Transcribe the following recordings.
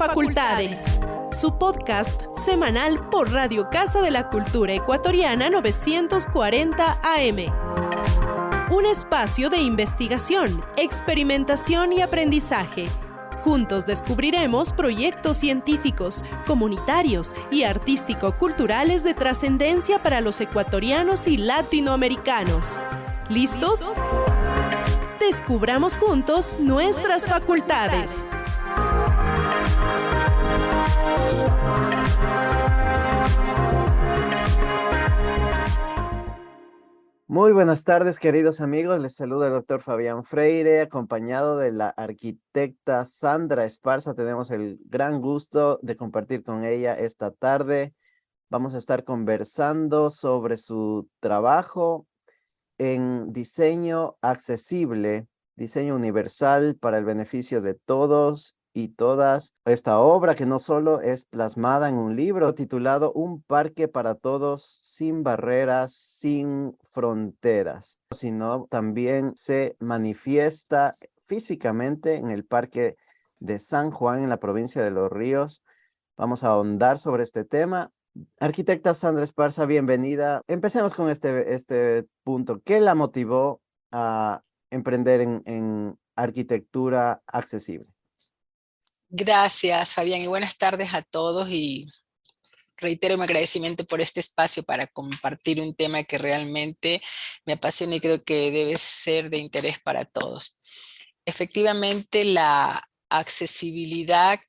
facultades. Su podcast semanal por Radio Casa de la Cultura Ecuatoriana 940 AM. Un espacio de investigación, experimentación y aprendizaje. Juntos descubriremos proyectos científicos, comunitarios y artístico-culturales de trascendencia para los ecuatorianos y latinoamericanos. ¿Listos? Descubramos juntos nuestras facultades. Muy buenas tardes, queridos amigos. Les saluda el doctor Fabián Freire, acompañado de la arquitecta Sandra Esparza. Tenemos el gran gusto de compartir con ella esta tarde. Vamos a estar conversando sobre su trabajo en diseño accesible, diseño universal para el beneficio de todos y todas. Esta obra que no solo es plasmada en un libro titulado Un parque para todos, sin barreras, sin fronteras, sino también se manifiesta físicamente en el Parque de San Juan, en la provincia de Los Ríos. Vamos a ahondar sobre este tema. Arquitecta Sandra Esparza, bienvenida. Empecemos con este punto. ¿Qué la motivó a emprender en arquitectura accesible? Gracias, Fabián, y buenas tardes a todos, y reitero mi agradecimiento por este espacio para compartir un tema que realmente me apasiona y creo que debe ser de interés para todos. Efectivamente, la accesibilidad,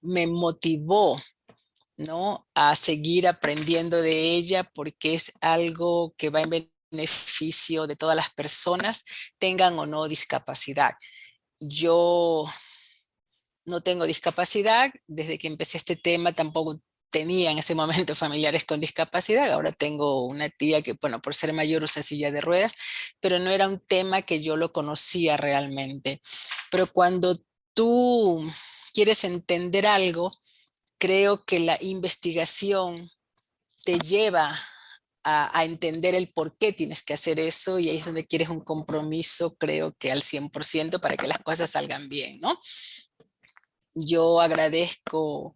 me motivó, ¿no?, a seguir aprendiendo de ella, porque es algo que va en beneficio de todas las personas, tengan o no discapacidad. Yo no tengo discapacidad, desde que empecé este tema tampoco tenía en ese momento familiares con discapacidad. Ahora tengo una tía que, por ser mayor usa silla de ruedas, pero no era un tema que yo lo conocía realmente. Pero cuando tú quieres entender algo, creo que la investigación te lleva a entender el por qué tienes que hacer eso, y ahí es donde quieres un compromiso, creo que al 100%, para que las cosas salgan bien, ¿no? Yo agradezco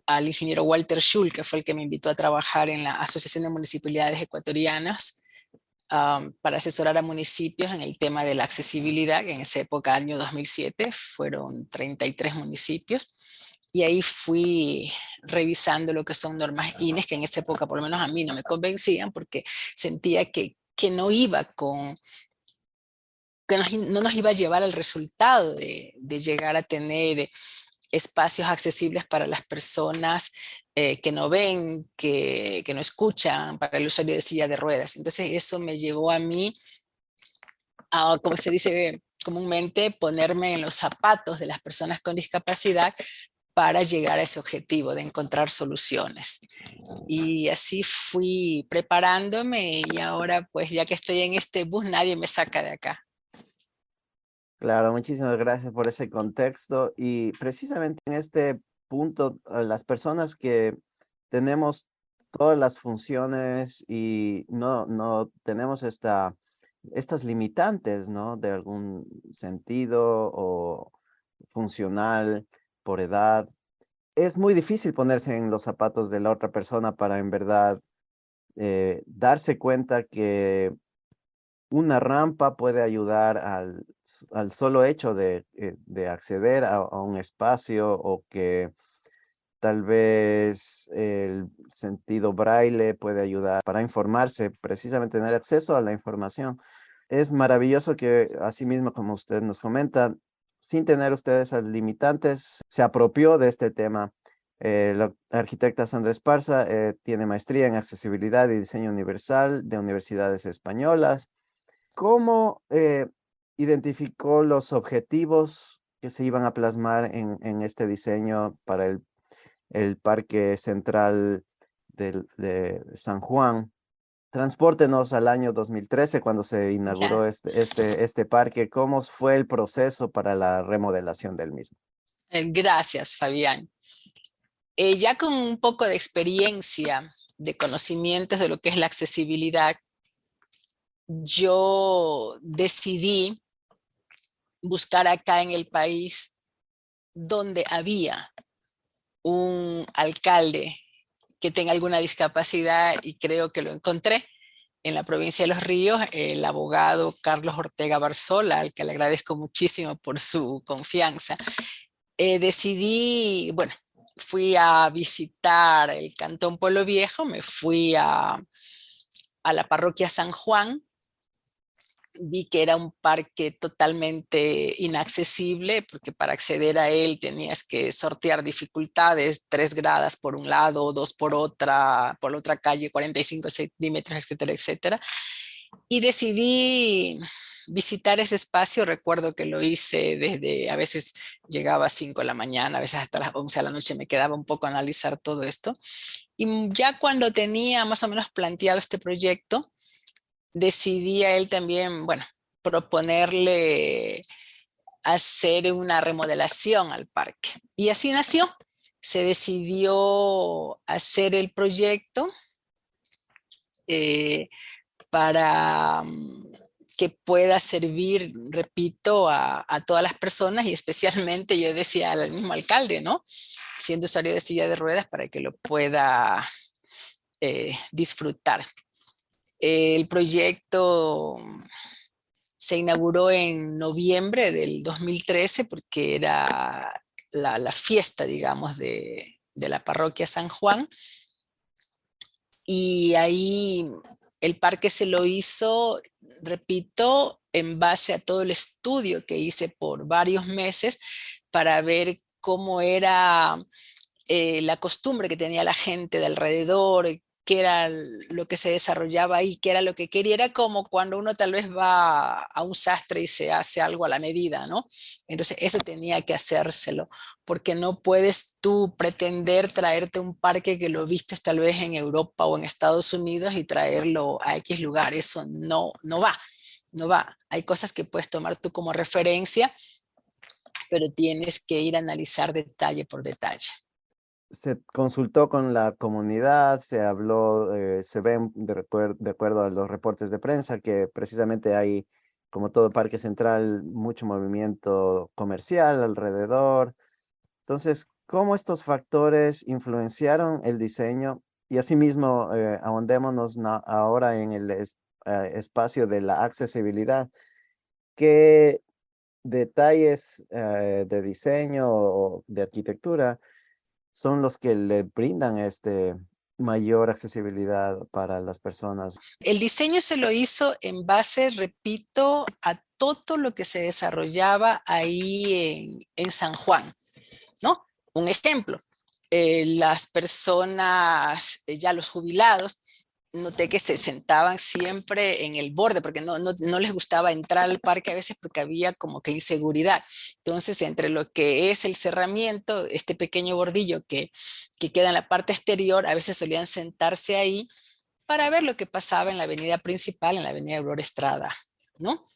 al ingeniero Walter Schul, que fue el que me invitó a trabajar en la Asociación de Municipalidades Ecuatorianas, para asesorar a municipios en el tema de la accesibilidad, que en esa época, año 2007, fueron 33 municipios. Y ahí fui revisando lo que son normas INES, que en esa época por lo menos a mí no me convencían, porque sentía que no iba con, que no nos iba a llevar al resultado de llegar a tener espacios accesibles para las personas que no ven, que no escuchan, para el usuario de silla de ruedas. Entonces eso me llevó a mí a, como se dice comúnmente, ponerme en los zapatos de las personas con discapacidad para llegar a ese objetivo de encontrar soluciones. Y así fui preparándome, y ahora pues ya que estoy en este bus, nadie me saca de acá. Claro, muchísimas gracias por ese contexto. Y precisamente en este punto, las personas que tenemos todas las funciones y no tenemos estas limitantes, ¿no?, de algún sentido o funcional por edad, es muy difícil ponerse en los zapatos de la otra persona para en verdad darse cuenta que una rampa puede ayudar al solo hecho de acceder a un espacio, o que tal vez el sentido braille puede ayudar para informarse, precisamente tener acceso a la información. Es maravilloso que, así mismo como usted nos comenta, sin tener usted esas limitantes, se apropió de este tema. La arquitecta Sandra Esparza tiene maestría en accesibilidad y diseño universal de universidades españolas. ¿Cómo identificó los objetivos que se iban a plasmar en este diseño para el Parque Central de San Juan? Transpórtenos al año 2013, cuando se inauguró este parque. ¿Cómo fue el proceso para la remodelación del mismo? Gracias, Fabián. Ya con un poco de experiencia, de conocimientos de lo que es la accesibilidad, yo decidí buscar acá en el país donde había un alcalde que tenga alguna discapacidad, y creo que lo encontré en la provincia de Los Ríos, el abogado Carlos Ortega Barzola, al que le agradezco muchísimo por su confianza. Decidí, bueno, fui a visitar el Cantón Pueblo Viejo, me fui a la parroquia San Juan. Vi que era un parque totalmente inaccesible, porque para acceder a él tenías que sortear dificultades, 3 gradas por un lado, 2 por otra calle, 45 centímetros, etcétera, etcétera. Y decidí visitar ese espacio. Recuerdo que lo hice desde, a veces llegaba a 5 de la mañana, a veces hasta las 11 de la noche me quedaba un poco a analizar todo esto. Y ya cuando tenía más o menos planteado este proyecto, decidí a él también, bueno, proponerle hacer una remodelación al parque. Y así nació. Se decidió hacer el proyecto para que pueda servir, repito, a todas las personas, y especialmente yo decía al mismo alcalde, ¿no? Siendo usuario de silla de ruedas, para que lo pueda disfrutar. El proyecto se inauguró en noviembre del 2013, porque era la fiesta, digamos, de la parroquia San Juan. Y ahí el parque se lo hizo, repito, en base a todo el estudio que hice por varios meses para ver cómo era la costumbre que tenía la gente de alrededor, qué era lo que se desarrollaba ahí, qué era lo que quería. Era como cuando uno tal vez va a un sastre y se hace algo a la medida, ¿no? Entonces eso tenía que hacérselo, porque no puedes tú pretender traerte un parque que lo viste tal vez en Europa o en Estados Unidos y traerlo a X lugar. Eso no va, no va. Hay cosas que puedes tomar tú como referencia, pero tienes que ir a analizar detalle por detalle. Se consultó con la comunidad, se habló, se ven de acuerdo a los reportes de prensa que precisamente hay, como todo parque central, mucho movimiento comercial alrededor. Entonces, ¿cómo estos factores influenciaron el diseño? Y asimismo, ahondémonos ahora en el espacio de la accesibilidad. ¿Qué detalles de diseño o de arquitectura son los que le brindan mayor accesibilidad para las personas? El diseño se lo hizo en base, repito, a todo lo que se desarrollaba ahí en San Juan, ¿no? Un ejemplo, las personas, ya los jubilados, noté que se sentaban siempre en el borde, porque no les gustaba entrar al parque a veces, porque había como que inseguridad. Entonces, entre lo que es el cerramiento, este pequeño bordillo que queda en la parte exterior, a veces solían sentarse ahí para ver lo que pasaba en la avenida principal, en la avenida Aurora Estrada, ¿no?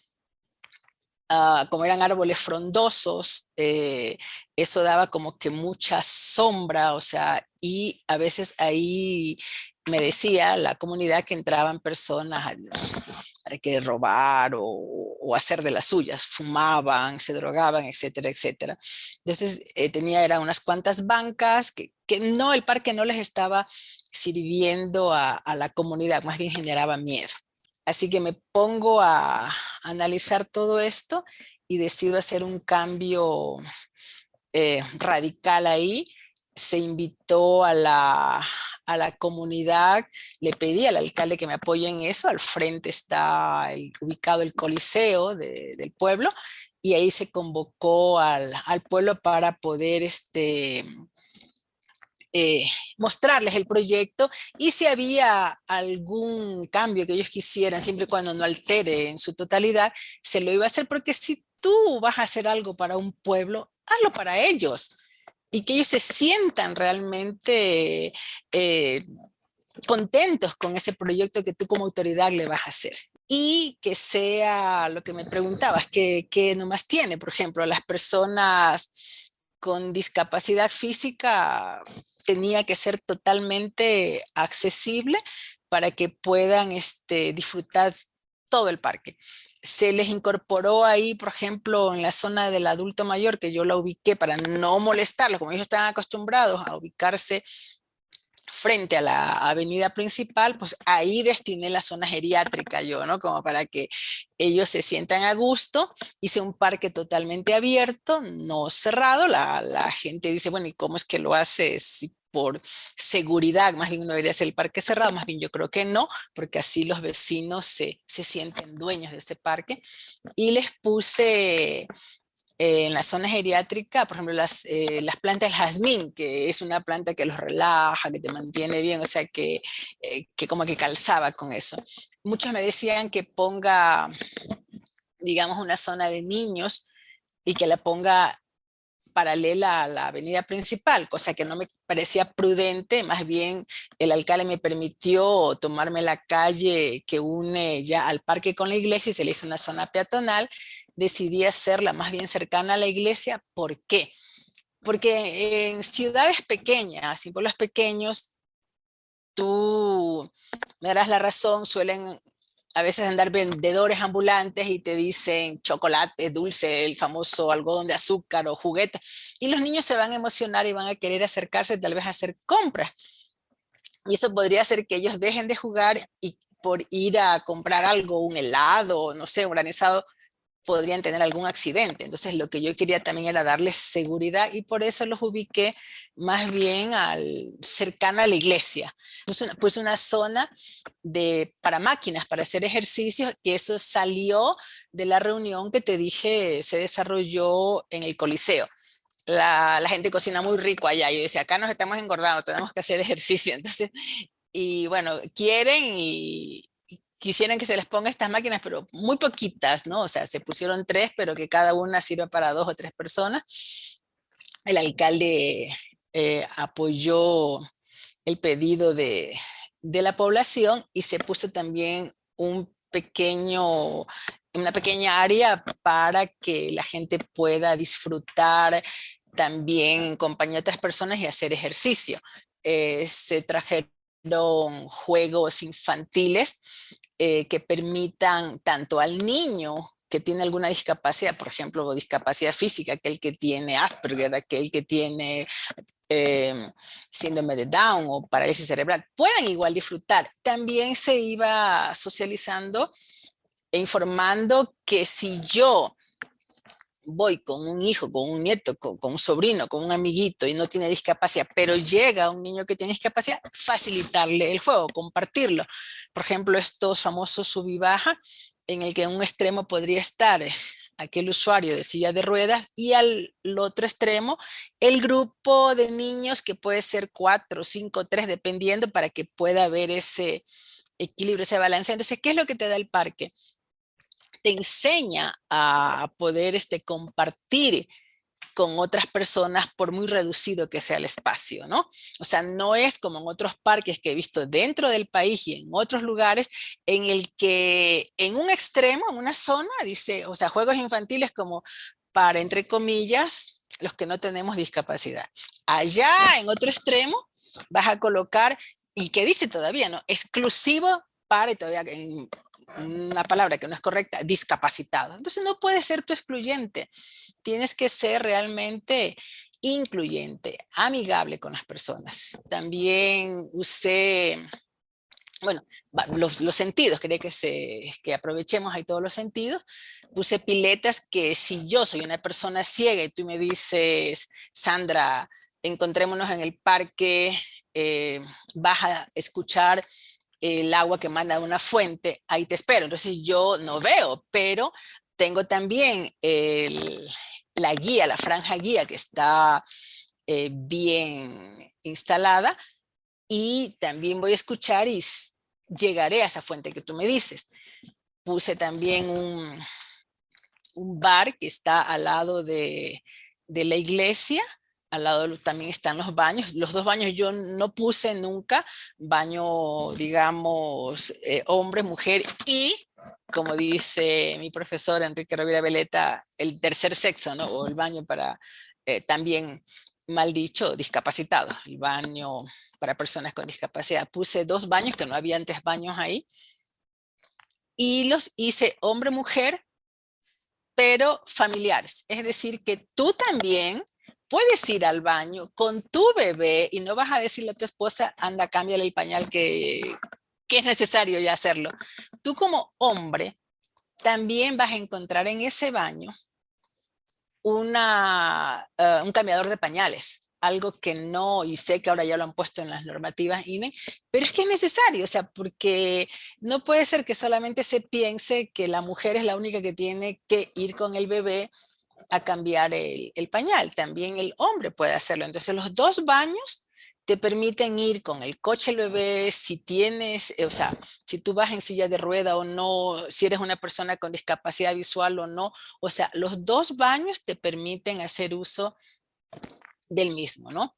Como eran árboles frondosos, eso daba como que mucha sombra, o sea, y a veces ahí me decía la comunidad que entraban personas a que robar o hacer de las suyas, fumaban, se drogaban, etcétera, etcétera. Entonces eran unas cuantas bancas que no, el parque no les estaba sirviendo a la comunidad, más bien generaba miedo. Así que me pongo a analizar todo esto y decido hacer un cambio radical ahí. Se invitó a la comunidad, le pedí al alcalde que me apoye en eso. Al frente está ubicado el coliseo del pueblo, y ahí se convocó al pueblo para poder mostrarles el proyecto, y si había algún cambio que ellos quisieran, siempre y cuando no altere en su totalidad, se lo iba a hacer, porque si tú vas a hacer algo para un pueblo, hazlo para ellos, y que ellos se sientan realmente contentos con ese proyecto que tú como autoridad le vas a hacer. Y que sea lo que me preguntabas, que nomás tiene, por ejemplo, las personas con discapacidad física, tenía que ser totalmente accesible para que puedan disfrutar todo el parque. se les incorporó ahí, por ejemplo, en la zona del adulto mayor, que yo la ubiqué para no molestarlos, como ellos están acostumbrados a ubicarse frente a la avenida principal, pues ahí destiné la zona geriátrica yo, ¿no? Como para que ellos se sientan a gusto. Hice un parque totalmente abierto, no cerrado. La gente dice, bueno, ¿y cómo es que lo haces? Si por seguridad, más bien no debería ser el parque cerrado, más bien yo creo que no, porque así los vecinos se sienten dueños de ese parque. Y les puse en la zona geriátrica, por ejemplo, las plantas del jazmín, que es una planta que los relaja, que te mantiene bien, o sea, que como que calzaba con eso. Muchos me decían que ponga, digamos, una zona de niños y que la ponga paralela a la avenida principal, cosa que no me parecía prudente. Más bien el alcalde me permitió tomarme la calle que une ya al parque con la iglesia y se le hizo una zona peatonal. Decidí hacerla más bien cercana a la iglesia. ¿Por qué? Porque en ciudades pequeñas, en pueblos pequeños, tú me darás la razón, suelen a veces andar vendedores ambulantes y te dicen chocolate, dulce, el famoso algodón de azúcar o juguetes. Y los niños se van a emocionar y van a querer acercarse tal vez a hacer compras. Y eso podría hacer que ellos dejen de jugar y por ir a comprar algo, un helado, no sé, un granizado, podrían tener algún accidente. Entonces lo que yo quería también era darles seguridad y por eso los ubiqué más bien cercana a la iglesia. Puse una zona para máquinas, para hacer ejercicios, y eso salió de la reunión que te dije se desarrolló en el Coliseo. La gente cocina muy rico allá. Yo decía, acá nos estamos engordando, tenemos que hacer ejercicio. Entonces, y bueno, quieren y quisieran que se les ponga estas máquinas, pero muy poquitas, ¿no? O sea, se pusieron 3, pero que cada una sirva para 2 o 3 personas. El alcalde apoyó el pedido de la población y se puso también una pequeña área para que la gente pueda disfrutar también en compañía de otras personas y hacer ejercicio. Se trajeron juegos infantiles que permitan tanto al niño que tiene alguna discapacidad, por ejemplo, discapacidad física, aquel que tiene Asperger, aquel que tiene síndrome de Down o parálisis cerebral, puedan igual disfrutar. También se iba socializando e informando que si yo voy con un hijo, con un nieto, con un sobrino, con un amiguito y no tiene discapacidad, pero llega un niño que tiene discapacidad, facilitarle el juego, compartirlo. Por ejemplo, estos famosos sub y baja, en el que en un extremo podría estar aquel usuario de silla de ruedas y al otro extremo el grupo de niños que puede ser 4, 5, 3, dependiendo, para que pueda haber ese equilibrio, ese balance. Entonces, ¿qué es lo que te da el parque? Te enseña a poder compartir con otras personas por muy reducido que sea el espacio, ¿no? O sea, no es como en otros parques que he visto dentro del país y en otros lugares en el que en un extremo, en una zona, dice, o sea, juegos infantiles como para, entre comillas, los que no tenemos discapacidad. Allá en otro extremo vas a colocar, y que dice todavía, ¿no? Exclusivo para, y todavía en una palabra que no es correcta, discapacitado. Entonces no puedes ser tú excluyente, tienes que ser realmente incluyente, amigable con las personas. También usé, bueno, los sentidos, quería que aprovechemos ahí todos los sentidos. Puse piletas que si yo soy una persona ciega y tú me dices, Sandra, encontrémonos en el parque, vas a escuchar el agua que manda de una fuente, ahí te espero. Entonces yo no veo, pero tengo también la guía, la franja guía que está bien instalada y también voy a escuchar y llegaré a esa fuente que tú me dices. Puse también un bar que está al lado de la iglesia. Al lado también están los baños. Los 2 baños yo no puse nunca baño, digamos, hombre, mujer y, como dice mi profesor Enrique Rovira Veleta, el tercer sexo, ¿no? O el baño para, también mal dicho, discapacitado. El baño para personas con discapacidad. Puse 2 baños, que no había antes baños ahí. y los hice hombre-mujer, pero familiares. Es decir, que tú también puedes ir al baño con tu bebé y no vas a decirle a tu esposa, anda, cámbiale el pañal que es necesario ya hacerlo. Tú como hombre también vas a encontrar en ese baño un cambiador de pañales, algo que no, y sé que ahora ya lo han puesto en las normativas INE, pero es que es necesario, o sea, porque no puede ser que solamente se piense que la mujer es la única que tiene que ir con el bebé a cambiar el pañal, también el hombre puede hacerlo. Entonces los dos baños te permiten ir con el coche del bebé, si tienes, o sea, si tú vas en silla de rueda o no, si eres una persona con discapacidad visual o no, o sea, los dos baños te permiten hacer uso del mismo, ¿no?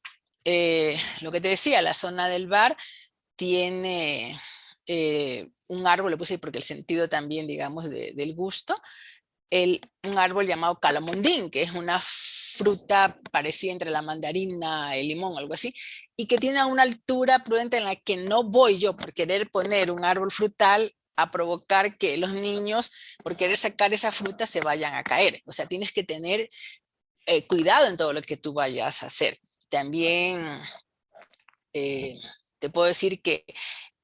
Lo que te decía, la zona del bar tiene un árbol, le puse ahí porque el sentido también, digamos, del gusto, un árbol llamado calamondín, que es una fruta parecida entre la mandarina, el limón, algo así, y que tiene una altura prudente en la que no voy yo por querer poner un árbol frutal a provocar que los niños, por querer sacar esa fruta, se vayan a caer. O sea, tienes que tener cuidado en todo lo que tú vayas a hacer. También eh, te puedo decir que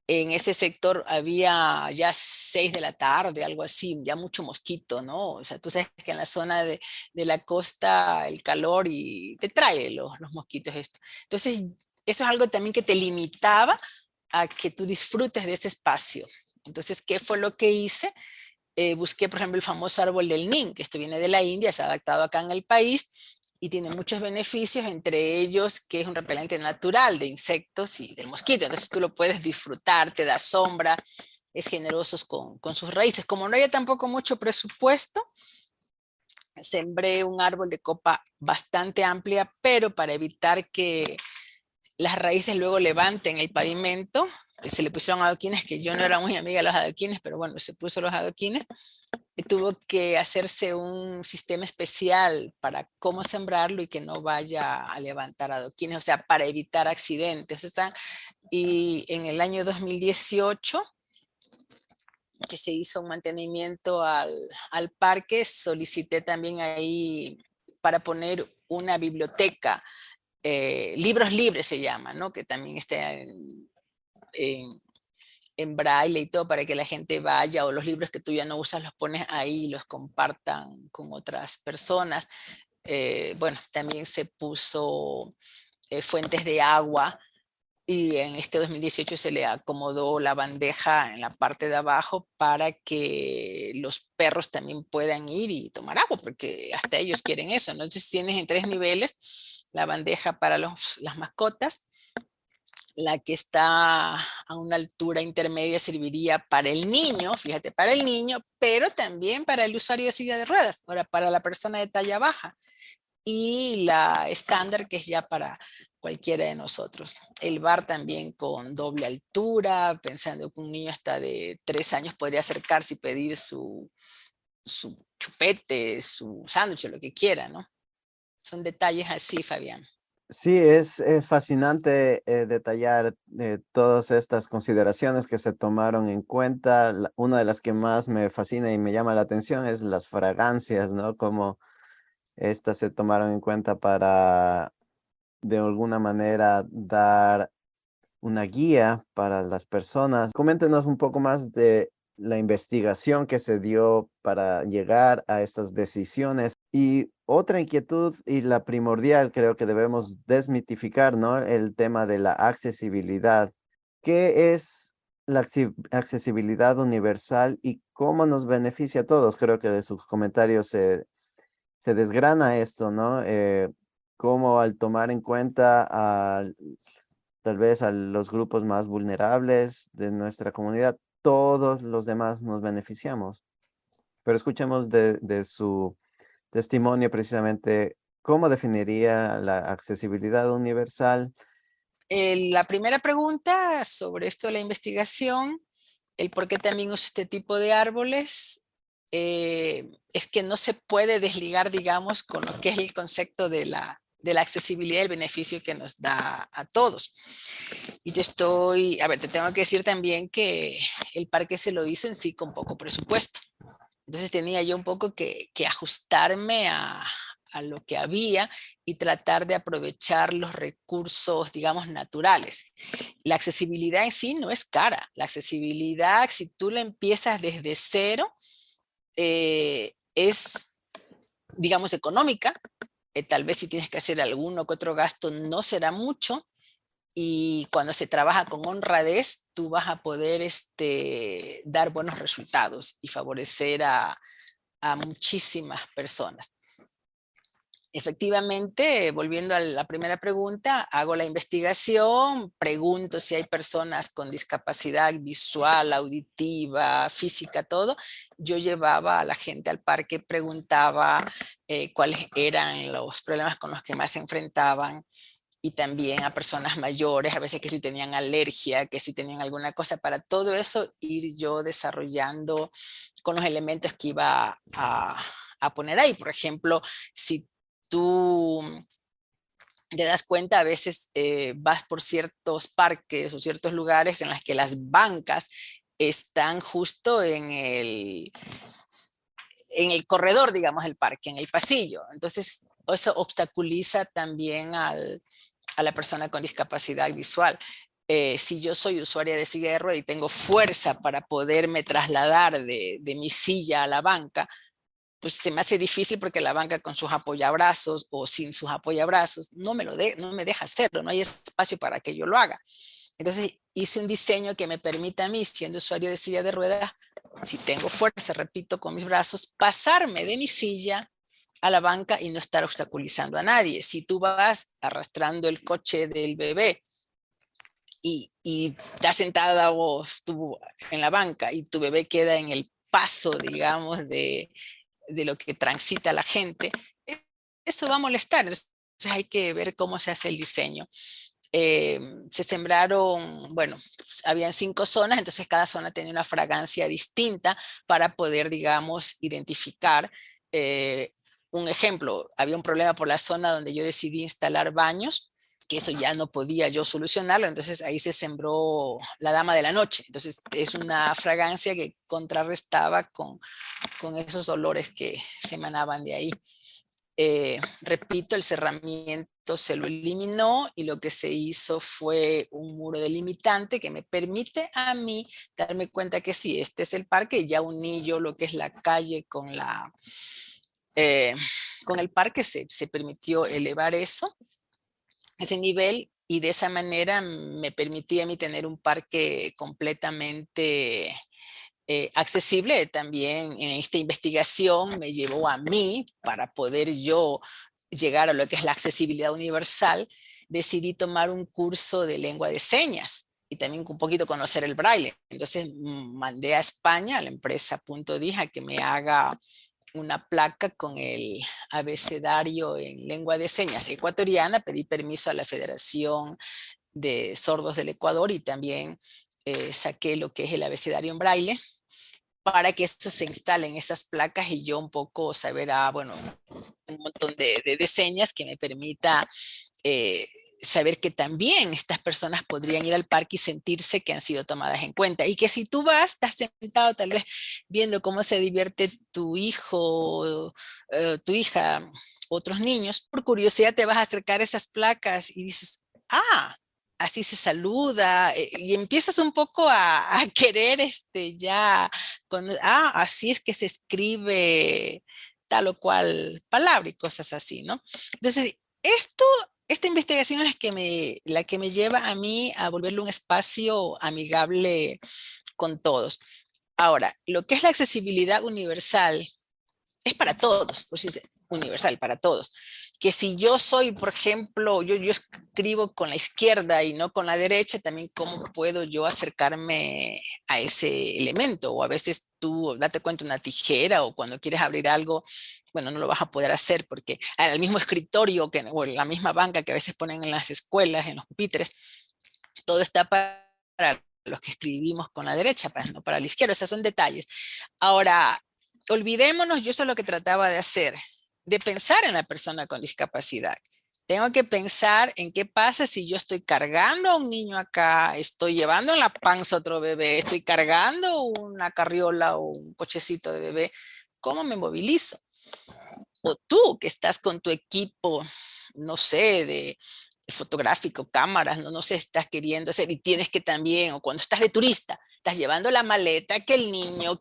en ese sector había ya 6 de la tarde, algo así, ya mucho mosquito, ¿no? O sea, tú sabes que en la zona de la costa el calor y te trae los mosquitos esto. Entonces, eso es algo también que te limitaba a que tú disfrutes de ese espacio. Entonces, ¿qué fue lo que hice? Busqué, por ejemplo, el famoso árbol del Nim, que esto viene de la India, se ha adaptado acá en el país y tiene muchos beneficios, entre ellos que es un repelente natural de insectos y del mosquito. Entonces tú lo puedes disfrutar, te da sombra, es generoso con sus raíces. Como no había tampoco mucho presupuesto, sembré un árbol de copa bastante amplia, pero para evitar que las raíces luego levanten el pavimento, que se le pusieron adoquines, que yo no era muy amiga de los adoquines, pero bueno, se puso los adoquines, y tuvo que hacerse un sistema especial para cómo sembrarlo y que no vaya a levantar adoquines, o sea, para evitar accidentes. O sea, y en el año 2018, que se hizo un mantenimiento al parque, solicité también ahí para poner una biblioteca, libros libres se llama, ¿no? Que también está en, en braille y todo para que la gente vaya, o los libros que tú ya no usas los pones ahí y los compartan con otras personas. Bueno, también se puso fuentes de agua y en este 2018 se le acomodó la bandeja en la parte de abajo para que los perros también puedan ir y tomar agua, porque hasta ellos quieren eso, ¿no? Entonces tienes en 3 niveles la bandeja para las mascotas. La que está a una altura intermedia serviría para el niño, fíjate, para el niño, pero también para el usuario de silla de ruedas, ahora para la persona de talla baja. Y la estándar, que es ya para cualquiera de nosotros. El bar también con doble altura, pensando que un niño hasta de 3 años podría acercarse y pedir su chupete, su sándwich, lo que quiera, ¿no? Son detalles así, Fabián. Sí, es fascinante detallar todas estas consideraciones que se tomaron en cuenta. Una de las que más me fascina y me llama la atención es las fragancias, ¿no? Como estas se tomaron en cuenta para, de alguna manera, dar una guía para las personas. Coméntenos un poco más de la investigación que se dio para llegar a estas decisiones. Y otra inquietud y la primordial, creo que debemos desmitificar, ¿no? El tema de la accesibilidad. ¿Qué es la accesibilidad universal y cómo nos beneficia a todos? Creo que de sus comentarios se desgrana esto, ¿no? Cómo al tomar en cuenta tal vez a los grupos más vulnerables de nuestra comunidad, todos los demás nos beneficiamos. Pero escuchemos de su testimonio precisamente cómo definiría la accesibilidad universal. La primera pregunta sobre esto de la investigación, el por qué también uso este tipo de árboles, es que no se puede desligar, digamos, con lo que es el concepto de la de la accesibilidad y el beneficio que nos da a todos. Y te tengo que decir también que el parque se lo hizo en sí con poco presupuesto. Entonces tenía yo un poco que ajustarme a lo que había y tratar de aprovechar los recursos, digamos, naturales. La accesibilidad en sí no es cara. La accesibilidad, si tú la empiezas desde cero, es, digamos, económica. Tal vez si tienes que hacer alguno que otro gasto no será mucho, y cuando se trabaja con honradez tú vas a poder dar buenos resultados y favorecer a muchísimas personas. Efectivamente, volviendo a la primera pregunta, hago la investigación, pregunto si hay personas con discapacidad visual, auditiva, física, todo. Yo llevaba a la gente al parque, preguntaba cuáles eran los problemas con los que más se enfrentaban, y también a personas mayores, a veces que si tenían alergia, que si tenían alguna cosa. Para todo eso ir yo desarrollando con los elementos que iba a poner ahí. Por ejemplo, si tú te das cuenta, a veces vas por ciertos parques o ciertos lugares en los que las bancas están justo en el corredor, digamos, del parque, en el pasillo. Entonces, eso obstaculiza también a la persona con discapacidad visual. Si yo soy usuaria de silla de ruedas y tengo fuerza para poderme trasladar de mi silla a la banca, pues se me hace difícil porque la banca con sus apoyabrazos o sin sus apoyabrazos no me deja hacerlo, no hay espacio para que yo lo haga. Entonces hice un diseño que me permita a mí, siendo usuario de silla de ruedas, si tengo fuerza, repito, con mis brazos, pasarme de mi silla a la banca y no estar obstaculizando a nadie. Si tú vas arrastrando el coche del bebé y estás sentada tú en la banca y tu bebé queda en el paso, digamos, de lo que transita la gente, eso va a molestar. Entonces hay que ver cómo se hace el diseño. Se sembraron, bueno, habían 5 zonas, entonces cada zona tenía una fragancia distinta para poder, digamos, identificar. Un ejemplo, había un problema por la zona donde yo decidí instalar baños, que eso ya no podía yo solucionarlo, entonces ahí se sembró la dama de la noche. Entonces es una fragancia que contrarrestaba con esos olores que se emanaban de ahí. Repito, el cerramiento se lo eliminó y lo que se hizo fue un muro delimitante que me permite a mí darme cuenta que sí, este es el parque. Ya uní yo lo que es la calle con el parque, se permitió elevar ese nivel, y de esa manera me permitía a mí tener un parque completamente accesible. También en esta investigación me llevó a mí, para poder yo llegar a lo que es la accesibilidad universal, decidí tomar un curso de lengua de señas y también un poquito conocer el braille. Entonces mandé a España, a la empresa Punto Dija, que me haga una placa con el abecedario en lengua de señas ecuatoriana. Pedí permiso a la Federación de Sordos del Ecuador y también saqué lo que es el abecedario en braille, para que eso se instale en esas placas y yo un poco saber, bueno, un montón de señas que me permita saber que también estas personas podrían ir al parque y sentirse que han sido tomadas en cuenta. Y que si tú vas, estás sentado tal vez viendo cómo se divierte tu hijo, tu hija, otros niños, por curiosidad te vas a acercar a esas placas y dices, así se saluda, y empiezas un poco a querer ya, así es que se escribe tal o cual palabra y cosas así, ¿no? Entonces, esta investigación es la que me lleva a mí a volverlo un espacio amigable con todos. Ahora, lo que es la accesibilidad universal es para todos, pues es universal para todos. Que si yo soy, por ejemplo, yo escribo con la izquierda y no con la derecha, también cómo puedo yo acercarme a ese elemento. O a veces tú date cuenta, una tijera, o cuando quieres abrir algo, bueno, no lo vas a poder hacer porque al mismo escritorio o la misma banca que a veces ponen en las escuelas, en los pupitres, todo está para los que escribimos con la derecha, no para la izquierda. Esos son detalles. Ahora, olvidémonos, yo eso es lo que trataba de hacer, de pensar en la persona con discapacidad. Tengo que pensar en qué pasa si yo estoy cargando a un niño acá, estoy llevando en la panza otro bebé, estoy cargando una carriola o un cochecito de bebé. ¿Cómo me movilizo? O tú que estás con tu equipo, no sé, de fotográfico, cámaras, no sé, estás queriendo hacer y tienes que también, o cuando estás de turista, estás llevando la maleta, que el niño,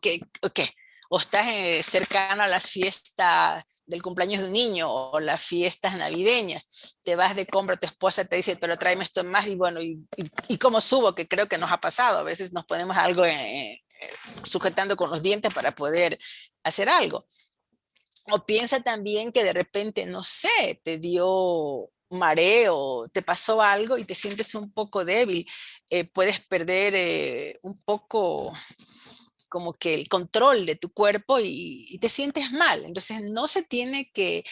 o estás cercano a las fiestas del cumpleaños de un niño o las fiestas navideñas, te vas de compra, tu esposa te dice, pero tráeme esto más y bueno, y cómo subo, que creo que nos ha pasado, a veces nos ponemos algo sujetando con los dientes para poder hacer algo. O piensa también que de repente, no sé, te dio mareo, te pasó algo y te sientes un poco débil, puedes perder un poco como que el control de tu cuerpo y te sientes mal. Entonces no se tiene que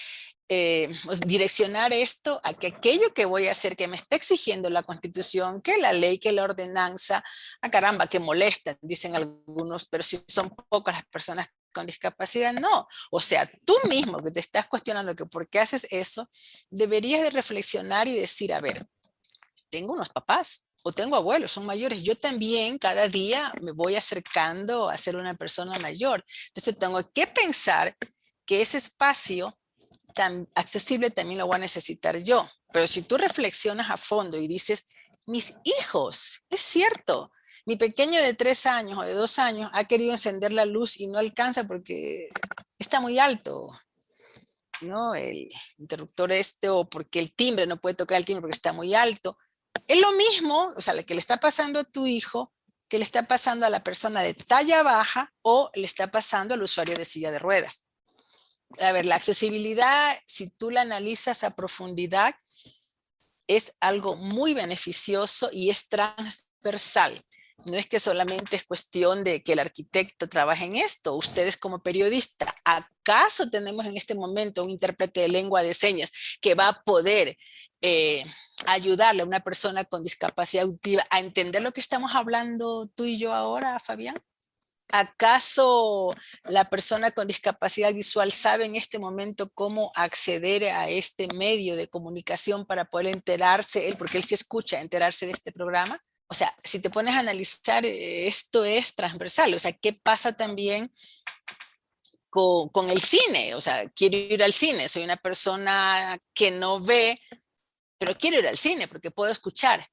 direccionar esto a que aquello que voy a hacer, que me está exigiendo la Constitución, que la ley, que la ordenanza, caramba, que molestan, dicen algunos, pero si son pocas las personas con discapacidad, no. O sea, tú mismo que te estás cuestionando que por qué haces eso, deberías de reflexionar y decir, a ver, tengo unos papás o tengo abuelos, son mayores, yo también cada día me voy acercando a ser una persona mayor. Entonces tengo que pensar que ese espacio tan accesible también lo voy a necesitar yo. Pero si tú reflexionas a fondo y dices, mis hijos, es cierto, mi pequeño de 3 años o de 2 años ha querido encender la luz y no alcanza porque está muy alto, ¿no? El interruptor o porque el timbre, no puede tocar el timbre porque está muy alto. Es lo mismo, o sea, lo que le está pasando a tu hijo, que le está pasando a la persona de talla baja o le está pasando al usuario de silla de ruedas. A ver, la accesibilidad, si tú la analizas a profundidad, es algo muy beneficioso y es transversal. No es que solamente es cuestión de que el arquitecto trabaje en esto. Ustedes como periodista, ¿acaso tenemos en este momento un intérprete de lengua de señas que va a poder ayudarle a una persona con discapacidad auditiva a entender lo que estamos hablando tú y yo ahora, Fabián? ¿Acaso la persona con discapacidad visual sabe en este momento cómo acceder a este medio de comunicación para poder enterarse, porque él sí escucha, enterarse de este programa? O sea, si te pones a analizar, esto es transversal. O sea, ¿qué pasa también con el cine? O sea, quiero ir al cine, soy una persona que no ve, pero quiero ir al cine porque puedo escuchar.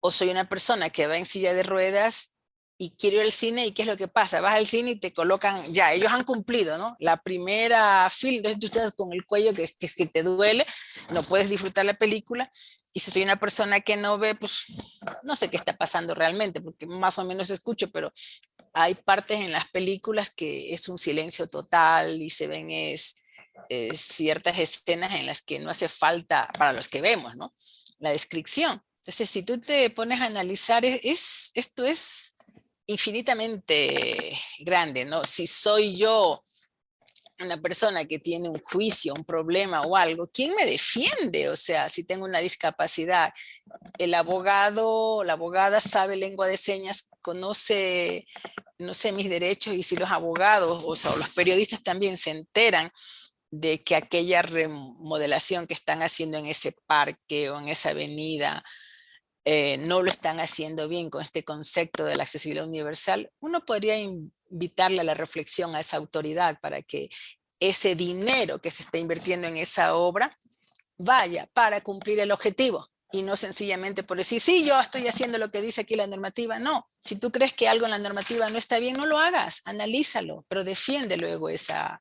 O soy una persona que va en silla de ruedas y quiero ir al cine, ¿y qué es lo que pasa? Vas al cine y te colocan, ya, ellos han cumplido, ¿no? La primera fila, entonces tú estás con el cuello que te duele, no puedes disfrutar la película. Y si soy una persona que no ve, pues no sé qué está pasando realmente, porque más o menos escucho, pero hay partes en las películas que es un silencio total y se ven ciertas escenas en las que no hace falta, para los que vemos, ¿no?, la descripción. Entonces, si tú te pones a analizar, esto es infinitamente grande, ¿no? Si soy yo una persona que tiene un juicio, un problema o algo, ¿quién me defiende? O sea, si tengo una discapacidad, el abogado o la abogada sabe lengua de señas, conoce, no sé, mis derechos, y si los abogados, o sea, los periodistas también se enteran de que aquella remodelación que están haciendo en ese parque o en esa avenida no lo están haciendo bien con este concepto de la accesibilidad universal, uno podría invitarle a la reflexión a esa autoridad para que ese dinero que se está invirtiendo en esa obra vaya para cumplir el objetivo y no sencillamente por decir, sí, yo estoy haciendo lo que dice aquí la normativa. No, si tú crees que algo en la normativa no está bien, no lo hagas, analízalo, pero defiende luego esa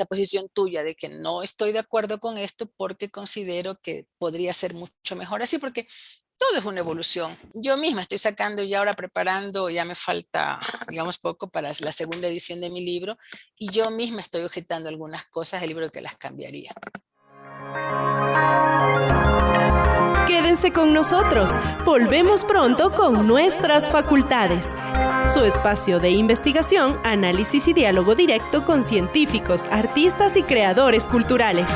posición tuya de que no estoy de acuerdo con esto porque considero que podría ser mucho mejor así, porque todo es una evolución. Yo misma estoy sacando y ahora preparando, ya me falta, digamos, poco para la segunda edición de mi libro, y yo misma estoy objetando algunas cosas del libro que las cambiaría. Quédense con nosotros. Volvemos pronto con Nuestras Facultades, su espacio de investigación, análisis y diálogo directo con científicos, artistas y creadores culturales.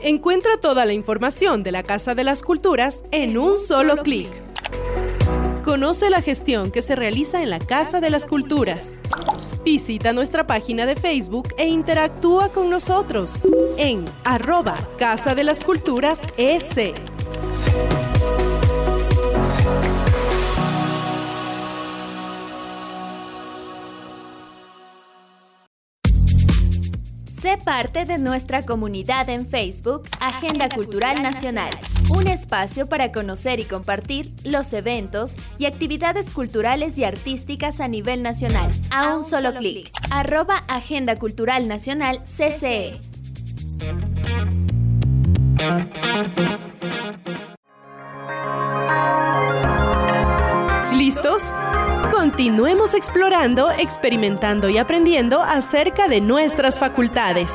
Encuentra toda la información de la Casa de las Culturas en un solo clic. Conoce la gestión que se realiza en la Casa de las Culturas. Visita nuestra página de Facebook e interactúa con nosotros en @Casa de las Culturas EC. Sé parte de nuestra comunidad en Facebook, Agenda Cultural Nacional, un espacio para conocer y compartir los eventos y actividades culturales y artísticas a nivel nacional, a un solo clic. @Agenda Cultural Nacional CCE. ¿Listos? Continuemos explorando, experimentando y aprendiendo acerca de nuestras facultades.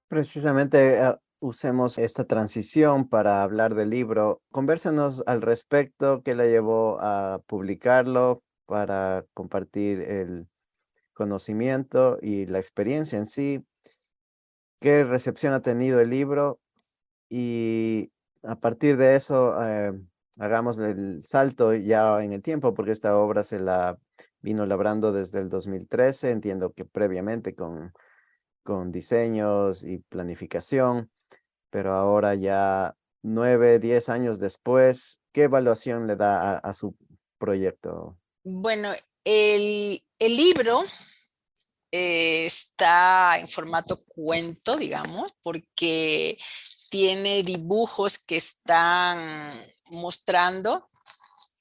Precisamente usemos esta transición para hablar del libro. Convérsenos al respecto, qué le llevó a publicarlo, para compartir el conocimiento y la experiencia en sí. ¿Qué recepción ha tenido el libro? Y a partir de eso, hagamos el salto ya en el tiempo, porque esta obra se la vino labrando desde el 2013, entiendo que previamente con diseños y planificación, pero ahora ya 9, 10 años después, ¿qué evaluación le da a su proyecto? Bueno, el libro está en formato cuento, digamos, porque tiene dibujos que están mostrando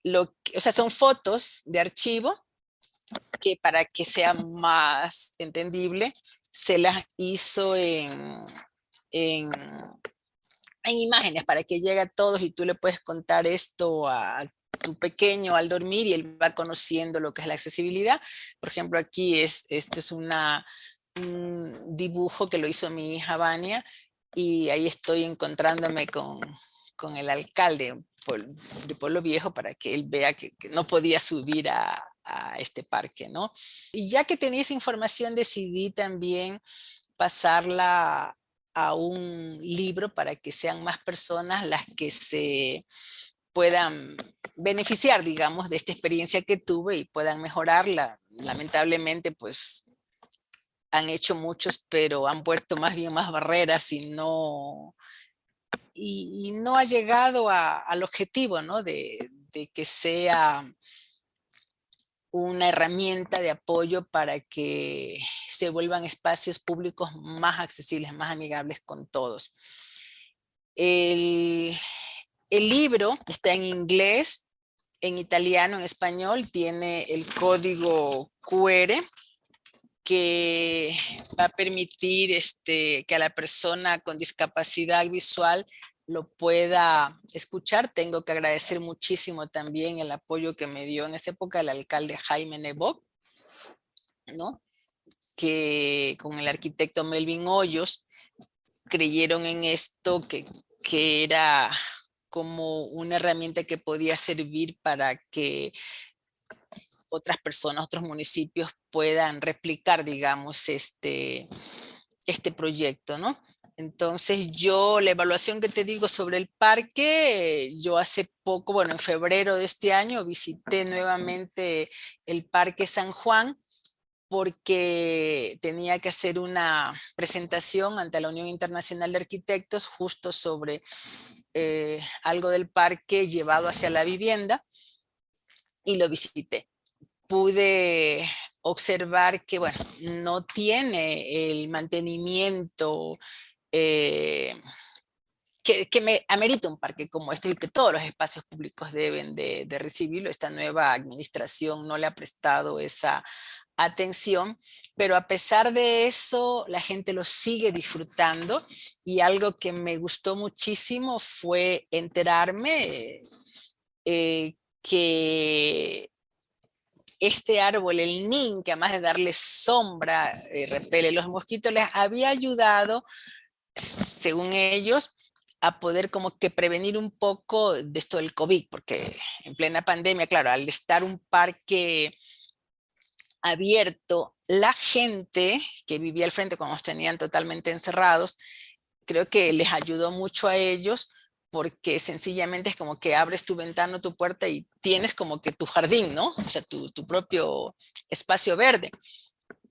o sea, son fotos de archivo que para que sea más entendible, se las hizo en imágenes para que llegue a todos y tú le puedes contar esto a tu pequeño al dormir y él va conociendo lo que es la accesibilidad. Por ejemplo, aquí esto es un dibujo que lo hizo mi hija Vania y ahí estoy encontrándome con el alcalde de Pueblo Viejo para que él vea que no podía subir a este parque, ¿no? Y ya que tenía esa información decidí también pasarla a un libro para que sean más personas las que se puedan beneficiar, digamos, de esta experiencia que tuve y puedan mejorarla. Lamentablemente, pues, han hecho muchos, pero han puesto más bien más barreras y no ha llegado al objetivo, ¿no? De que sea una herramienta de apoyo para que se vuelvan espacios públicos más accesibles, más amigables con todos. El libro está en inglés, en italiano, en español, tiene el código QR que va a permitir que a la persona con discapacidad visual lo pueda escuchar. Tengo que agradecer muchísimo también el apoyo que me dio en esa época el alcalde Jaime Nebot, ¿no? Que con el arquitecto Melvin Hoyos creyeron en esto que era como una herramienta que podía servir para que otras personas, otros municipios puedan replicar, digamos, este proyecto, ¿no? Entonces la evaluación que te digo sobre el parque, yo hace poco, bueno, en febrero de este año visité nuevamente el Parque San Juan porque tenía que hacer una presentación ante la Unión Internacional de Arquitectos justo sobre algo del parque llevado hacia la vivienda y lo visité. Pude observar que, bueno, no tiene el mantenimiento que me amerita un parque como este y que todos los espacios públicos deben de recibirlo. Esta nueva administración no le ha prestado esa atención, pero a pesar de eso, la gente lo sigue disfrutando y algo que me gustó muchísimo fue enterarme que este árbol, el nin, que además de darle sombra, repele los mosquitos, les había ayudado, según ellos, a poder como que prevenir un poco de esto del COVID, porque en plena pandemia, claro, al estar un parque abierto la gente que vivía al frente cuando nos tenían totalmente encerrados, creo que les ayudó mucho a ellos, porque sencillamente es como que abres tu ventana, tu puerta y tienes como que tu jardín, ¿no? O sea, tu propio espacio verde.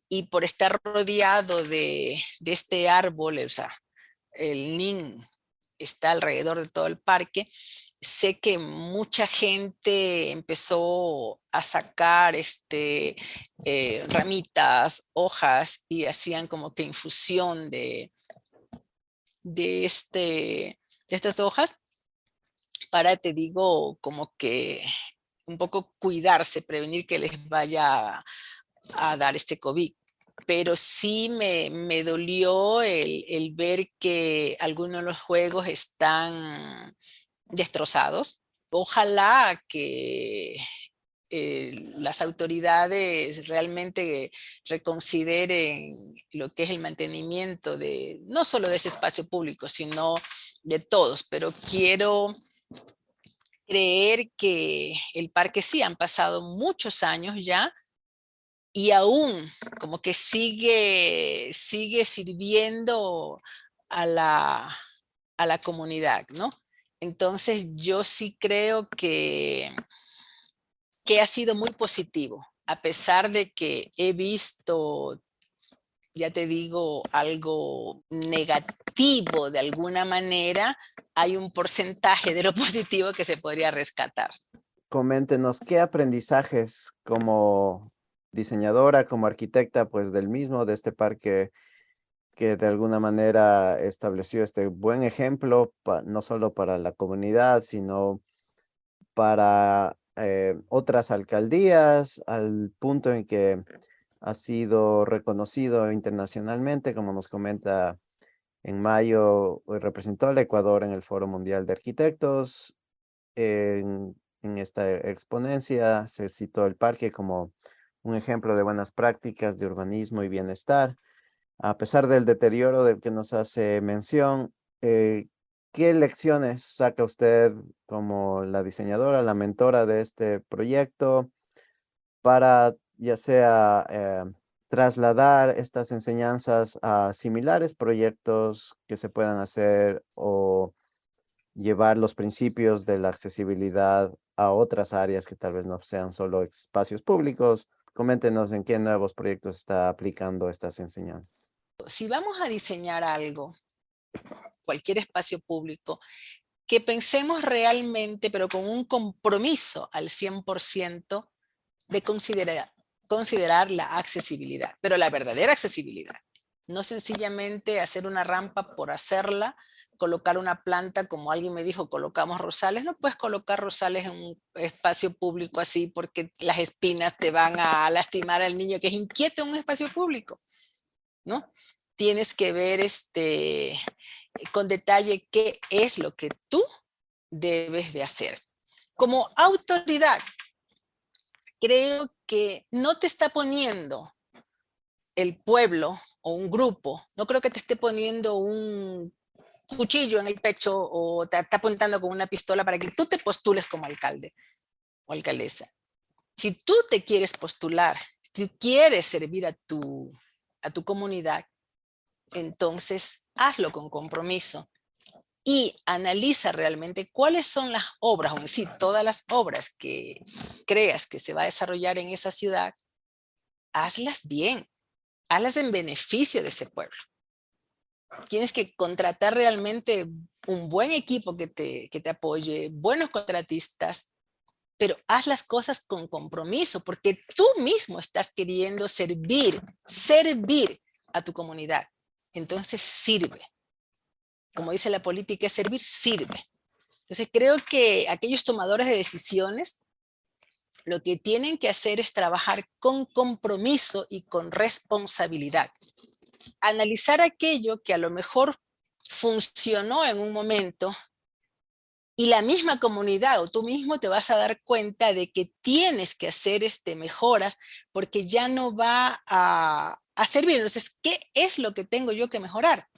Y por estar rodeado de este árbol, o sea, el nin está alrededor de todo el parque, sé que mucha gente empezó a sacar ramitas, hojas, y hacían como que infusión de, este, de estas hojas para, te digo, como que un poco cuidarse, prevenir que les vaya a dar este COVID. Pero sí me dolió el ver que algunos de los juegos están destrozados. Ojalá que las autoridades realmente reconsideren lo que es el mantenimiento de, no solo de ese espacio público, sino de todos. Pero quiero creer que el parque sí han pasado muchos años ya, y aún como que sigue sirviendo a la comunidad, ¿no? Entonces yo sí creo que ha sido muy positivo, a pesar de que he visto, ya te digo, algo negativo de alguna manera, hay un porcentaje de lo positivo que se podría rescatar. Coméntenos qué aprendizajes como diseñadora, como arquitecta, pues del mismo, de este parque, que de alguna manera estableció este buen ejemplo, no solo para la comunidad, sino para otras alcaldías, al punto en que ha sido reconocido internacionalmente, como nos comenta. En mayo representó al Ecuador en el Foro Mundial de Arquitectos. En esta exponencia se citó el parque como un ejemplo de buenas prácticas de urbanismo y bienestar. A pesar del deterioro del que nos hace mención, ¿qué lecciones saca usted como la diseñadora, la mentora de este proyecto, para ya sea trasladar estas enseñanzas a similares proyectos que se puedan hacer, o llevar los principios de la accesibilidad a otras áreas que tal vez no sean solo espacios públicos? Coméntenos en qué nuevos proyectos está aplicando estas enseñanzas. Si vamos a diseñar algo, cualquier espacio público, que pensemos realmente, pero con un compromiso al 100% de considerar la accesibilidad, pero la verdadera accesibilidad. No sencillamente hacer una rampa por hacerla, colocar una planta, como alguien me dijo, colocamos rosales. No puedes colocar rosales en un espacio público así, porque las espinas te van a lastimar al niño que es inquieto en un espacio público, ¿no? Tienes que ver con detalle qué es lo que tú debes de hacer. Como autoridad, creo que no te está poniendo el pueblo o un grupo, no creo que te esté poniendo un cuchillo en el pecho o te está apuntando con una pistola para que tú te postules como alcalde o alcaldesa. Si tú te quieres postular, si quieres servir a tu comunidad, entonces hazlo con compromiso y analiza realmente cuáles son las obras, o en sí, todas las obras que creas que se va a desarrollar en esa ciudad, hazlas bien, hazlas en beneficio de ese pueblo. Tienes que contratar realmente un buen equipo que te apoye, buenos contratistas, pero haz las cosas con compromiso, porque tú mismo estás queriendo servir a tu comunidad. Entonces sirve. Como dice la política, es servir, sirve. Entonces creo que aquellos tomadores de decisiones lo que tienen que hacer es trabajar con compromiso y con responsabilidad. Analizar aquello que a lo mejor funcionó en un momento, y la misma comunidad o tú mismo te vas a dar cuenta de que tienes que hacer mejoras, porque ya no va a servir. Entonces, ¿qué es lo que tengo yo que mejorar?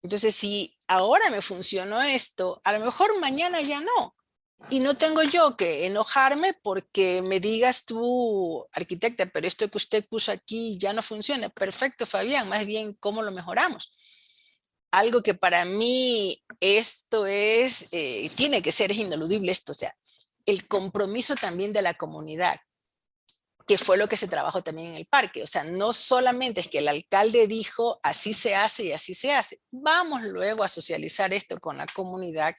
Entonces, si ahora me funcionó esto, a lo mejor mañana ya no. Y no tengo yo que enojarme porque me digas tú, arquitecta, pero esto que usted puso aquí ya no funciona. Perfecto, Fabián, más bien, ¿cómo lo mejoramos? Algo que para mí esto es, tiene que ser, es ineludible esto, o sea, el compromiso también de la comunidad, que fue lo que se trabajó también en el parque. O sea, no solamente es que el alcalde dijo así se hace y así se hace. Vamos luego a socializar esto con la comunidad.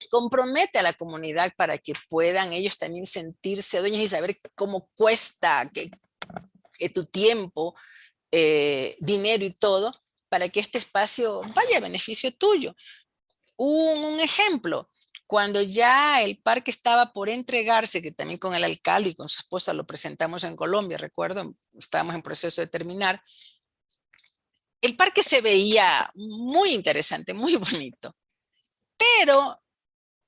Compromete a la comunidad para que puedan ellos también sentirse dueños y saber cómo cuesta que tu tiempo, dinero y todo, para que este espacio vaya a beneficio tuyo. Un ejemplo, cuando ya el parque estaba por entregarse, que también con el alcalde y con su esposa lo presentamos en Colombia, recuerdo, estábamos en proceso de terminar, el parque se veía muy interesante, muy bonito, pero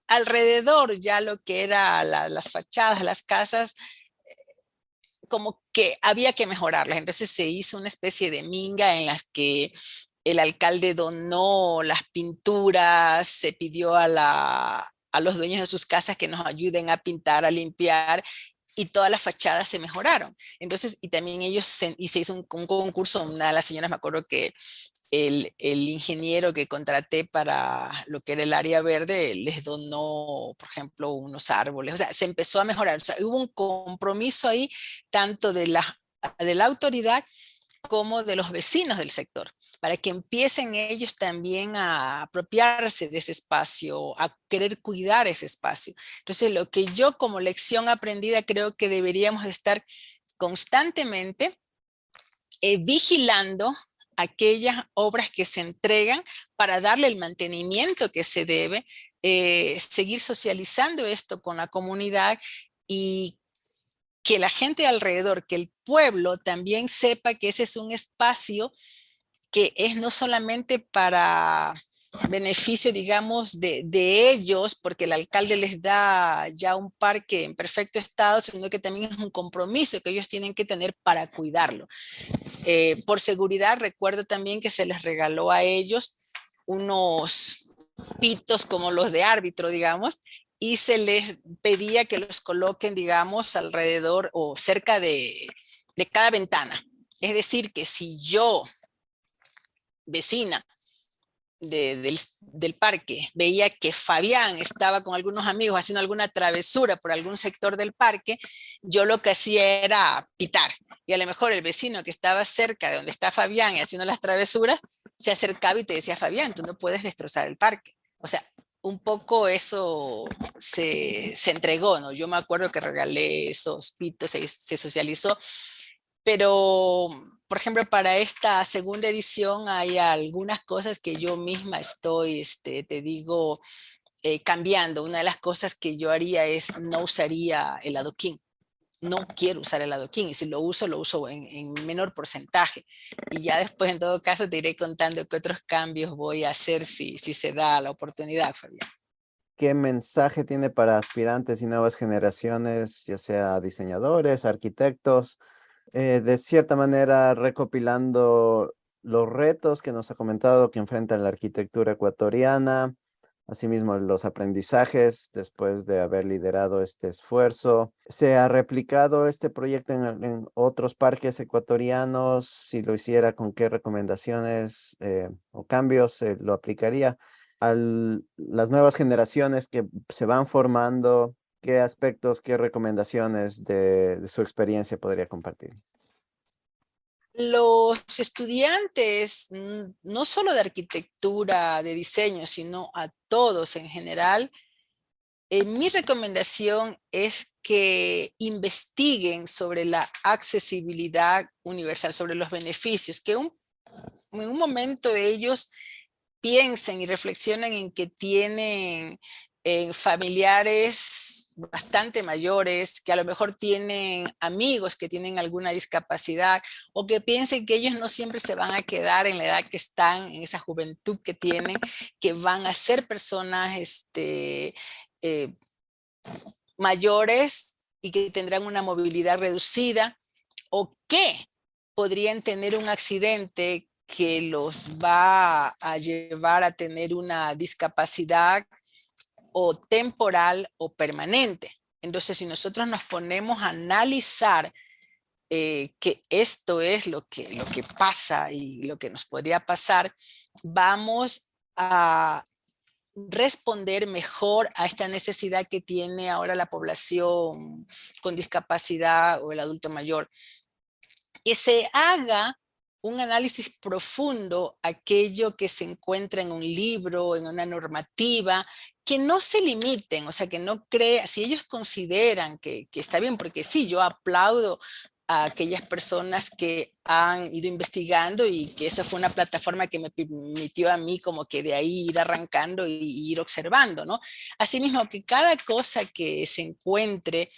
alrededor ya lo que era las fachadas, las casas, como que había que mejorarlas. Entonces se hizo una especie de minga en las que el alcalde donó las pinturas, se pidió a los dueños de sus casas que nos ayuden a pintar, a limpiar, y todas las fachadas se mejoraron. Entonces, y también y se hizo un concurso, una de las señoras, me acuerdo que el ingeniero que contraté para lo que era el área verde les donó, por ejemplo, unos árboles. O sea, se empezó a mejorar. O sea, hubo un compromiso ahí tanto de la autoridad como de los vecinos del sector, para que empiecen ellos también a apropiarse de ese espacio, a querer cuidar ese espacio. Entonces, lo que yo como lección aprendida creo que deberíamos de estar constantemente vigilando aquellas obras que se entregan para darle el mantenimiento que se debe, seguir socializando esto con la comunidad y que la gente alrededor, que el pueblo también sepa que ese es un espacio que es no solamente para beneficio, digamos, de ellos, porque el alcalde les da ya un parque en perfecto estado, sino que también es un compromiso que ellos tienen que tener para cuidarlo. Por seguridad, recuerdo también que se les regaló a ellos unos pitos como los de árbitro, digamos, y se les pedía que los coloquen, digamos, alrededor o cerca de cada ventana. Es decir, que si yo, vecina del parque, veía que Fabián estaba con algunos amigos haciendo alguna travesura por algún sector del parque, yo lo que hacía era pitar. Y a lo mejor el vecino que estaba cerca de donde está Fabián y haciendo las travesuras, se acercaba y te decía, Fabián, tú no puedes destrozar el parque. O sea, un poco eso se entregó, ¿no? Yo me acuerdo que regalé esos pitos, se socializó, pero por ejemplo, para esta segunda edición hay algunas cosas que yo misma estoy, te digo, cambiando. Una de las cosas que yo haría es no usaría el adoquín. No quiero usar el adoquín y si lo uso en menor porcentaje. Y ya después, en todo caso, te iré contando qué otros cambios voy a hacer si se da la oportunidad, Fabián. ¿Qué mensaje tiene para aspirantes y nuevas generaciones, ya sea diseñadores, arquitectos? De cierta manera, recopilando los retos que nos ha comentado que enfrenta la arquitectura ecuatoriana, asimismo los aprendizajes después de haber liderado este esfuerzo. ¿Se ha replicado este proyecto en otros parques ecuatorianos? Si lo hiciera, ¿con qué recomendaciones o cambios lo aplicaría? A las nuevas generaciones que se van formando, ¿qué aspectos, qué recomendaciones de su experiencia podría compartir? Los estudiantes, no solo de arquitectura, de diseño, sino a todos en general, mi recomendación es que investiguen sobre la accesibilidad universal, sobre los beneficios, que en un momento ellos piensen y reflexionen en que tienen familiares bastante mayores, que a lo mejor tienen amigos que tienen alguna discapacidad, o que piensen que ellos no siempre se van a quedar en la edad que están, en esa juventud que tienen, que van a ser personas eh, mayores y que tendrán una movilidad reducida, o que podrían tener un accidente que los va a llevar a tener una discapacidad o temporal o permanente. Entonces, si nosotros nos ponemos a analizar que esto es lo que pasa y lo que nos podría pasar, vamos a responder mejor a esta necesidad que tiene ahora la población con discapacidad o el adulto mayor. Que se haga un análisis profundo, aquello que se encuentra en un libro, en una normativa, que no se limiten, o sea, que no crea, si ellos consideran que está bien, porque sí, yo aplaudo a aquellas personas que han ido investigando y que esa fue una plataforma que me permitió a mí como que de ahí ir arrancando y ir observando, ¿no? Asimismo, que cada cosa que se encuentre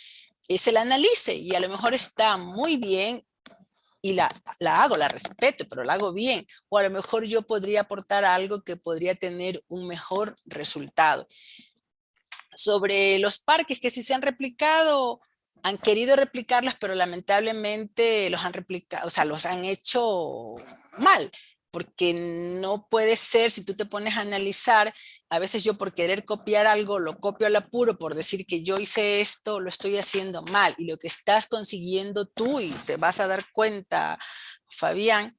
se la analice y a lo mejor está muy bien y la hago, la respeto, pero la hago bien. O a lo mejor yo podría aportar algo que podría tener un mejor resultado. Sobre los parques que sí se han replicado, han querido replicarlos, pero lamentablemente los han replicado, o sea, los han hecho mal, porque no puede ser, si tú te pones a analizar, a veces yo por querer copiar algo, lo copio al apuro, por decir que yo hice esto, lo estoy haciendo mal, y lo que estás consiguiendo tú, y te vas a dar cuenta, Fabián,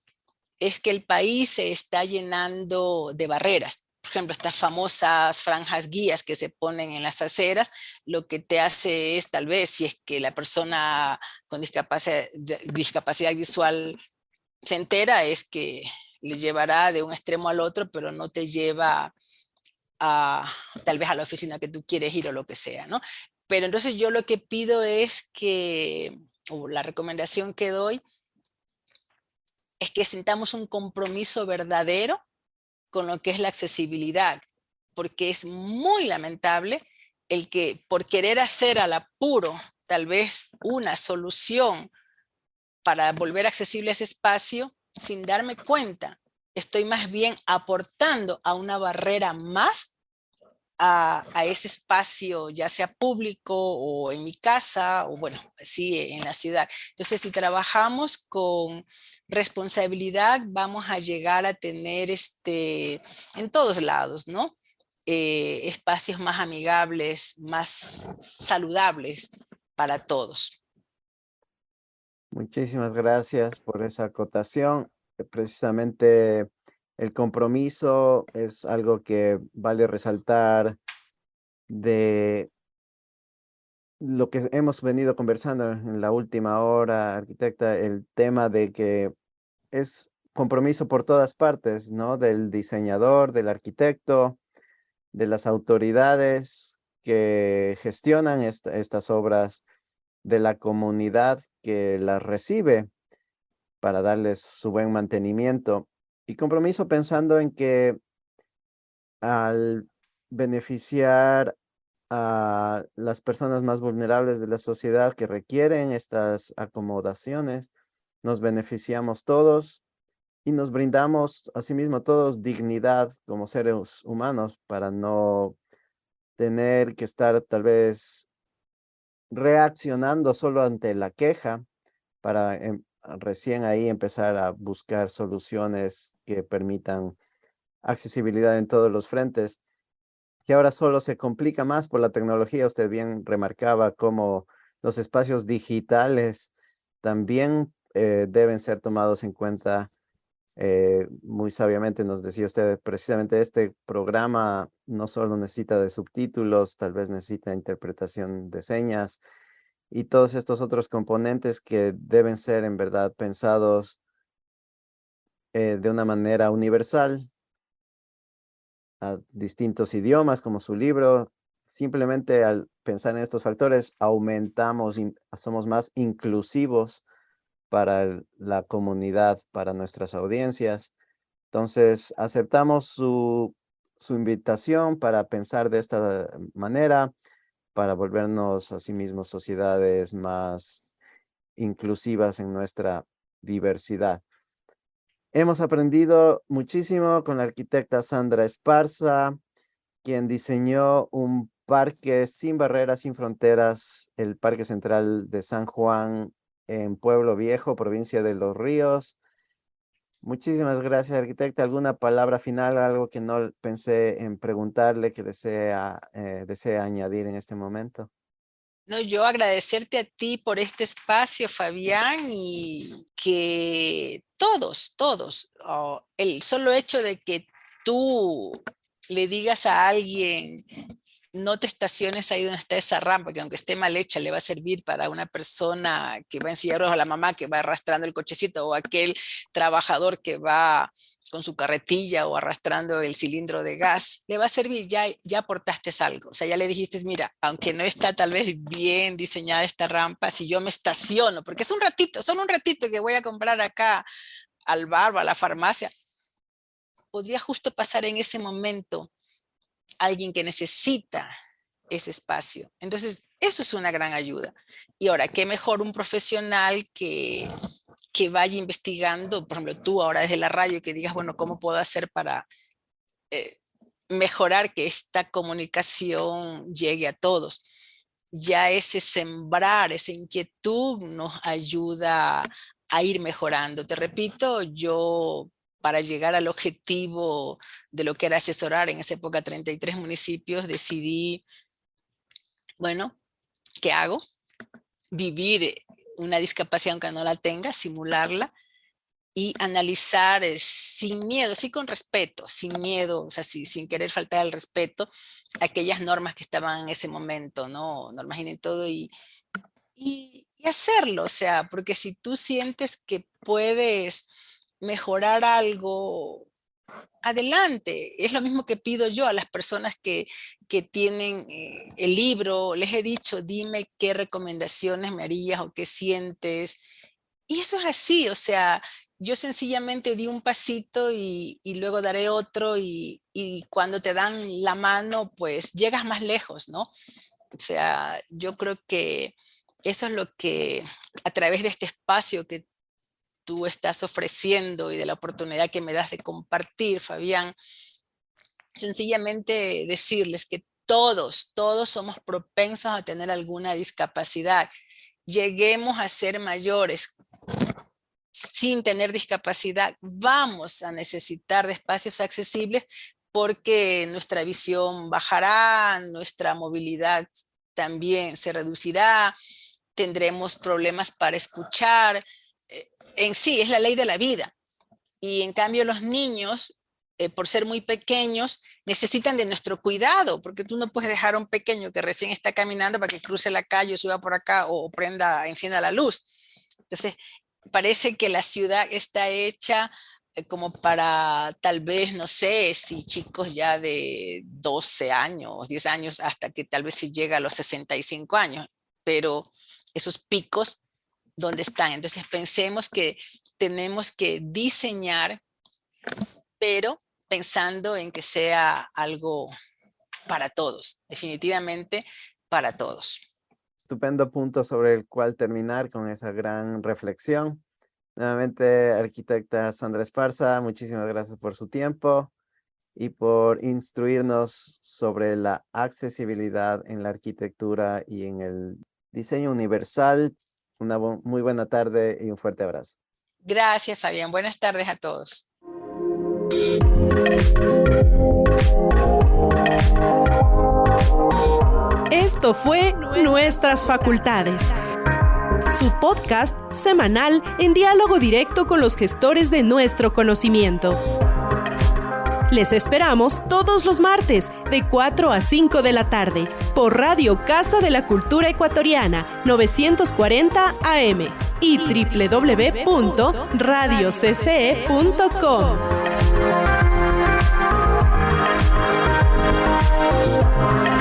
es que el país se está llenando de barreras. Por ejemplo, estas famosas franjas guías que se ponen en las aceras, lo que te hace es, tal vez, si es que la persona con discapacidad visual se entera, es que le llevará de un extremo al otro, pero no te lleva tal vez a la oficina que tú quieres ir o lo que sea, ¿no? Pero entonces yo lo que pido es que, o la recomendación que doy, es que sintamos un compromiso verdadero con lo que es la accesibilidad, porque es muy lamentable el que por querer hacer al apuro tal vez una solución para volver accesible ese espacio, sin darme cuenta, estoy más bien aportando a una barrera más a ese espacio, ya sea público o en mi casa, o bueno, sí, en la ciudad. Entonces, si trabajamos con responsabilidad, vamos a llegar a tener en todos lados, ¿no? Espacios más amigables, más saludables para todos. Muchísimas gracias por esa acotación. Precisamente el compromiso es algo que vale resaltar de lo que hemos venido conversando en la última hora, arquitecta, el tema de que es compromiso por todas partes, ¿no? Del diseñador, del arquitecto, de las autoridades que gestionan estas obras, de la comunidad que las recibe para darles su buen mantenimiento. Y compromiso pensando en que al beneficiar a las personas más vulnerables de la sociedad que requieren estas acomodaciones, nos beneficiamos todos y nos brindamos asimismo todos dignidad como seres humanos para no tener que estar tal vez reaccionando solo ante la queja para recién ahí empezar a buscar soluciones que permitan accesibilidad en todos los frentes, que ahora solo se complica más por la tecnología. Usted bien remarcaba cómo los espacios digitales también deben ser tomados en cuenta. Muy sabiamente nos decía usted, precisamente este programa no solo necesita de subtítulos, tal vez necesita interpretación de señas y todos estos otros componentes que deben ser en verdad pensados de una manera universal a distintos idiomas como su libro. Simplemente al pensar en estos factores aumentamos, somos más inclusivos para la comunidad, para nuestras audiencias. Entonces, aceptamos su invitación para pensar de esta manera, para volvernos a sí mismos sociedades más inclusivas en nuestra diversidad. Hemos aprendido muchísimo con la arquitecta Sandra Esparza, quien diseñó un parque sin barreras, sin fronteras, el Parque Central de San Juan en Pueblo Viejo, provincia de Los Ríos. Muchísimas gracias, arquitecta. ¿Alguna palabra final, algo que no pensé en preguntarle que desea añadir en este momento? No, yo agradecerte a ti por este espacio, Fabián, y que todos, el solo hecho de que tú le digas a alguien, no te estaciones ahí donde está esa rampa, que aunque esté mal hecha, le va a servir para una persona que va en silla de ruedas, a la mamá que va arrastrando el cochecito, o aquel trabajador que va con su carretilla o arrastrando el cilindro de gas, le va a servir, ya aportaste algo. O sea, ya le dijiste, mira, aunque no está tal vez bien diseñada esta rampa, si yo me estaciono, porque es un ratito, solo un ratito que voy a comprar acá al bar o a la farmacia, podría justo pasar en ese momento alguien que necesita ese espacio. Entonces, eso es una gran ayuda. Y ahora, qué mejor un profesional que vaya investigando, por ejemplo, tú ahora desde la radio, que digas, bueno, ¿cómo puedo hacer para mejorar que esta comunicación llegue a todos? Ya ese sembrar, esa inquietud nos ayuda a ir mejorando. Te repito, yo para llegar al objetivo de lo que era asesorar en esa época 33 municipios, decidí, bueno, ¿qué hago? Vivir una discapacidad aunque no la tenga, simularla y analizar sin miedo, sí con respeto, sin miedo, o sea, sin querer faltar al respeto, aquellas normas que estaban en ese momento, ¿no? Normas y todo y hacerlo, o sea, porque si tú sientes que puedes mejorar algo, adelante. Es lo mismo que pido yo a las personas que tienen el libro. Les he dicho, dime qué recomendaciones me harías o qué sientes. Y eso es así, o sea, yo sencillamente di un pasito y luego daré otro y cuando te dan la mano, pues llegas más lejos, ¿no? O sea, yo creo que eso es lo que a través de este espacio que tú estás ofreciendo y de la oportunidad que me das de compartir, Fabián, sencillamente decirles que todos somos propensos a tener alguna discapacidad. Lleguemos a ser mayores sin tener discapacidad, vamos a necesitar de espacios accesibles porque nuestra visión bajará, nuestra movilidad también se reducirá, tendremos problemas para escuchar. En sí, es la ley de la vida. Y en cambio los niños, por ser muy pequeños, necesitan de nuestro cuidado, porque tú no puedes dejar a un pequeño que recién está caminando para que cruce la calle, suba por acá o encienda la luz. Entonces, parece que la ciudad está hecha como para, tal vez, no sé, si chicos ya de 12 años, 10 años, hasta que tal vez se llega a los 65 años, pero esos picos, ¿dónde están? Entonces pensemos que tenemos que diseñar, pero pensando en que sea algo para todos, definitivamente para todos. Estupendo punto sobre el cual terminar con esa gran reflexión. Nuevamente, arquitecta Sandra Esparza, muchísimas gracias por su tiempo y por instruirnos sobre la accesibilidad en la arquitectura y en el diseño universal. Una muy buena tarde y un fuerte abrazo. Gracias, Fabián. Buenas tardes a todos. Esto fue Nuestras Facultades, su podcast semanal en diálogo directo con los gestores de nuestro conocimiento. Les esperamos todos los martes de 4 a 5 de la tarde por Radio Casa de la Cultura Ecuatoriana 940 AM y www.radiocce.com.